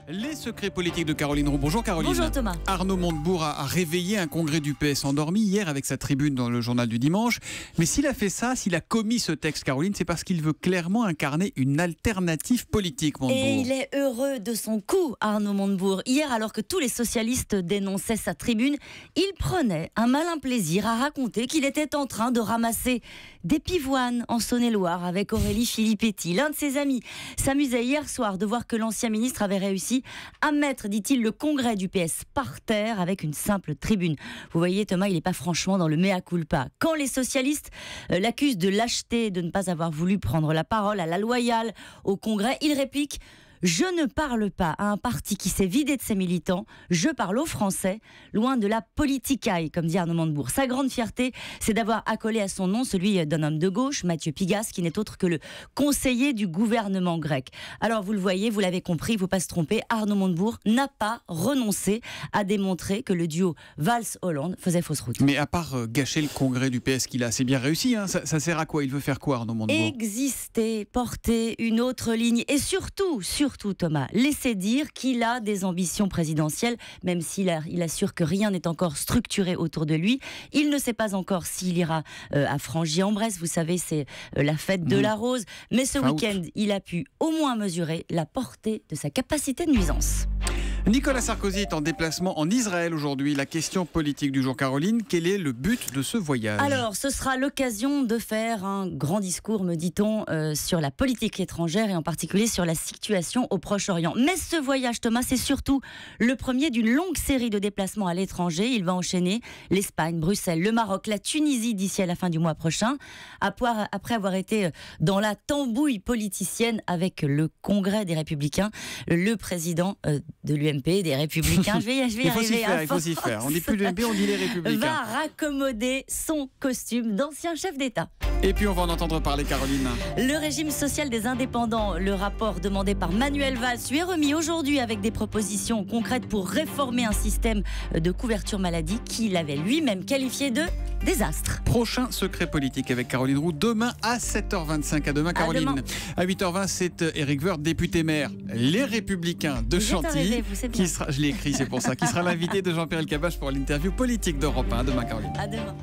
Les secrets politiques de Caroline Roux. Bonjour Caroline. Bonjour Thomas. Arnaud Montebourg a réveillé un congrès du PS endormi hier avec sa tribune dans le journal du dimanche. Mais s'il a fait ça, s'il a commis ce texte, Caroline, c'est parce qu'il veut clairement incarner une alternative politique, Montebourg. Et il est heureux de son coup, Arnaud Montebourg. Hier, alors que tous les socialistes dénonçaient sa tribune, il prenait un malin plaisir à raconter qu'il était en train de ramasser des pivoines en Saône-et-Loire avec Aurélie Filippetti. L'un de ses amis s'amusait hier soir de voir que l'ancien ministre avait réussi à mettre, dit-il, le congrès du PS par terre avec une simple tribune. Vous voyez, Thomas, il n'est pas franchement dans le mea culpa. Quand les socialistes l'accusent de lâcheté, de ne pas avoir voulu prendre la parole à la loyale au congrès, il réplique: je ne parle pas à un parti qui s'est vidé de ses militants, je parle aux Français, loin de la politicaille, comme dit Arnaud Montebourg. Sa grande fierté, c'est d'avoir accolé à son nom celui d'un homme de gauche, Mathieu Pigasse, qui n'est autre que le conseiller du gouvernement grec. Alors vous le voyez, vous l'avez compris, il ne faut pas se tromper, Arnaud Montebourg n'a pas renoncé à démontrer que le duo Valls-Hollande faisait fausse route. Mais à part gâcher le congrès du PS qu'il a assez bien réussi, hein, ça sert à quoi? Il veut faire quoi, Arnaud Montebourg? Exister, porter une autre ligne et surtout Thomas, laisser dire qu'il a des ambitions présidentielles, même s'il assure que rien n'est encore structuré autour de lui. Il ne sait pas encore s'il ira à Frangy-en-Bresse, vous savez, c'est la fête de la rose. Mais ce week-end, il a pu au moins mesurer la portée de sa capacité de nuisance. Nicolas Sarkozy est en déplacement en Israël aujourd'hui. La question politique du jour, Caroline, quel est le but de ce voyage? Alors, ce sera l'occasion de faire un grand discours, me dit-on, sur la politique étrangère et en particulier sur la situation au Proche-Orient. Mais ce voyage, Thomas, c'est surtout le premier d'une longue série de déplacements à l'étranger. Il va enchaîner l'Espagne, Bruxelles, le Maroc, la Tunisie d'ici à la fin du mois prochain. Après avoir été dans la tambouille politicienne avec le Congrès des Républicains, le président de l'UMP, des Républicains, je vais y arriver. Il faut s'y faire. On dit plus l'UMP, on dit les Républicains. Va raccommoder son costume d'ancien chef d'État. Et puis on va en entendre parler, Caroline. Le régime social des indépendants, le rapport demandé par Manuel Valls, lui est remis aujourd'hui avec des propositions concrètes pour réformer un système de couverture maladie qu'il avait lui-même qualifié de désastre. Prochain secret politique avec Caroline Roux, demain à 7h25. À demain, Caroline. Demain. À 8h20, c'est Éric Woerth, député maire Les Républicains de Chantilly, qui sera, je l'ai écrit, c'est pour ça, qui sera l'invité de Jean-Pierre Elkabbach pour l'interview politique d'Europe 1. À demain, Caroline. À demain.